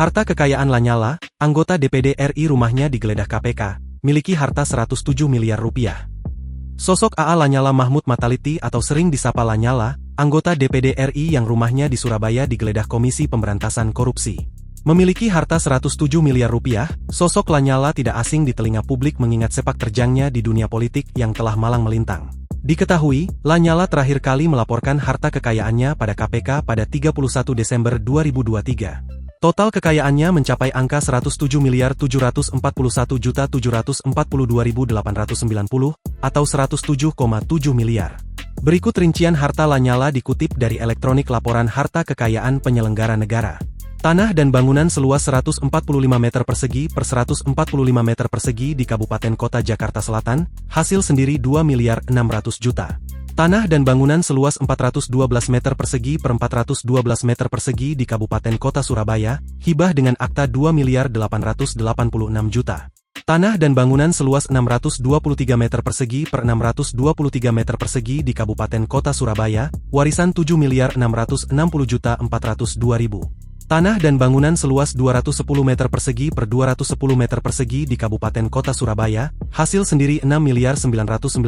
Harta kekayaan Lanyala, anggota DPD RI rumahnya digeledah KPK, miliki harta 107 miliar rupiah. Sosok AA Lanyala Mahmud Mataliti atau sering disapa Lanyala, anggota DPD RI yang rumahnya di Surabaya digeledah Komisi Pemberantasan Korupsi. Memiliki harta 107 miliar rupiah, sosok Lanyala tidak asing di telinga publik mengingat sepak terjangnya di dunia politik yang telah malang melintang. Diketahui, Lanyala terakhir kali melaporkan harta kekayaannya pada KPK pada 31 Desember 2023. Total kekayaannya mencapai angka 107.741.742.890 atau 107,7 miliar. Berikut rincian harta Lanyala dikutip dari elektronik laporan harta kekayaan penyelenggara negara. Tanah dan bangunan seluas 145 meter persegi per 145 meter persegi di Kabupaten Kota Jakarta Selatan, hasil sendiri 2 miliar 600 juta. Tanah dan bangunan seluas 412 meter persegi per 412 meter persegi di Kabupaten Kota Surabaya, hibah dengan akta 2 miliar 886 juta. Tanah dan bangunan seluas 623 meter persegi per 623 meter persegi di Kabupaten Kota Surabaya, warisan 7 miliar 660 juta 402 ribu. Tanah dan bangunan seluas 210 meter persegi per 210 meter persegi di Kabupaten Kota Surabaya, hasil sendiri 6 miliar 996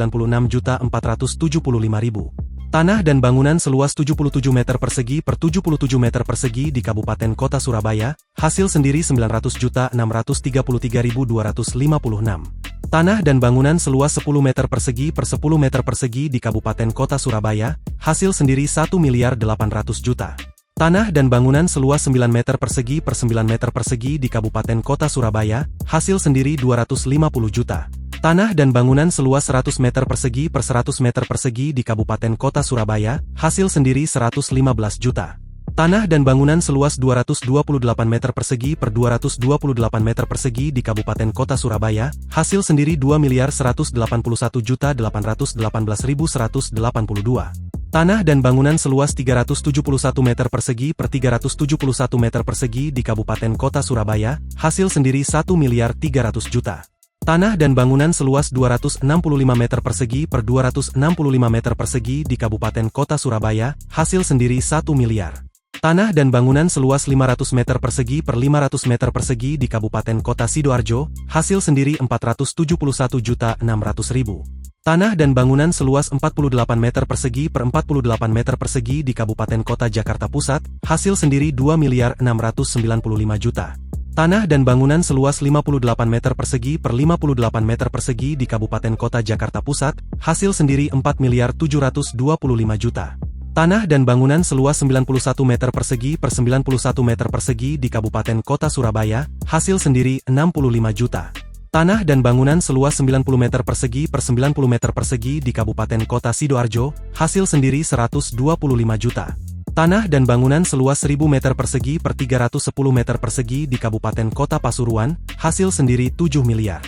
juta 475 ribu. Tanah dan bangunan seluas 77 meter persegi per 77 meter persegi di Kabupaten Kota Surabaya, hasil sendiri 900 juta 633 ribu 256. Tanah dan bangunan seluas 10 meter persegi per 10 meter persegi di Kabupaten Kota Surabaya, hasil sendiri 1 miliar 800 juta. Tanah dan bangunan seluas 9 meter persegi per 9 meter persegi di Kabupaten Kota Surabaya, hasil sendiri 250 juta. Tanah dan bangunan seluas 100 meter persegi per 100 meter persegi di Kabupaten Kota Surabaya, hasil sendiri 115 juta. Tanah dan bangunan seluas 228 meter persegi per 228 meter persegi di Kabupaten Kota Surabaya, hasil sendiri 2 miliar 181 juta 818.182. Tanah dan bangunan seluas 371 meter persegi per 371 meter persegi di Kabupaten Kota Surabaya, hasil sendiri 1 miliar 300 juta. Tanah dan bangunan seluas 265 meter persegi per 265 meter persegi di Kabupaten Kota Surabaya, hasil sendiri 1 miliar. Tanah dan bangunan seluas 500 meter persegi per 500 meter persegi di Kabupaten Kota Sidoarjo, hasil sendiri 471 juta 600 ribu. Tanah dan bangunan seluas 48 meter persegi per 48 meter persegi di Kabupaten Kota Jakarta Pusat, hasil sendiri 2 miliar 695 juta. Tanah dan bangunan seluas 58 meter persegi per 58 meter persegi di Kabupaten Kota Jakarta Pusat, hasil sendiri 4 miliar 725 juta. Tanah dan bangunan seluas 91 meter persegi per 91 meter persegi di Kabupaten Kota Surabaya, hasil sendiri 65 juta. Tanah dan bangunan seluas 90 meter persegi per 90 meter persegi di Kabupaten Kota Sidoarjo, hasil sendiri 125 juta. Tanah dan bangunan seluas 1000 meter persegi per 310 meter persegi di Kabupaten Kota Pasuruan, hasil sendiri 7 miliar.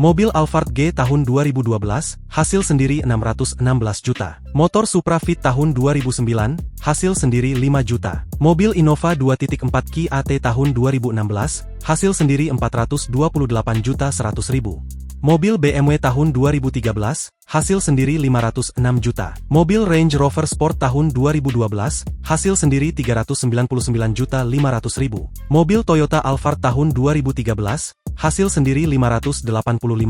Mobil Alphard G tahun 2012, hasil sendiri 616 juta. Motor Supra Fit tahun 2009, hasil sendiri 5 juta. Mobil Innova 2.4 Ki AT tahun 2016, hasil sendiri 428 juta 100 ribu. Mobil BMW tahun 2013, hasil sendiri 506 juta. Mobil Range Rover Sport tahun 2012, hasil sendiri 399 juta 500 ribu. Mobil Toyota Alphard tahun 2013, hasil sendiri 585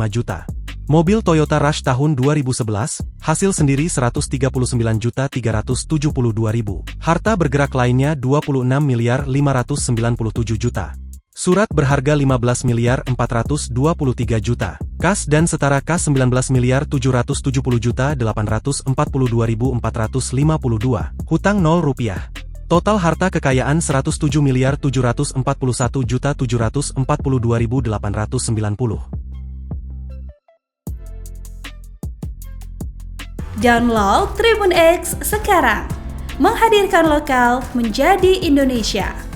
juta. Mobil Toyota Rush tahun 2011, hasil sendiri 139 juta 372 ribu. Harta bergerak lainnya 26 miliar 597 juta. Surat berharga 15 miliar 423 juta. Kas dan setara kas 19 miliar 770 juta 842.452. Hutang 0 rupiah. Total harta kekayaan 107 miliar 741 juta 742.890. Download Tribun X sekarang. Menghadirkan lokal menjadi Indonesia.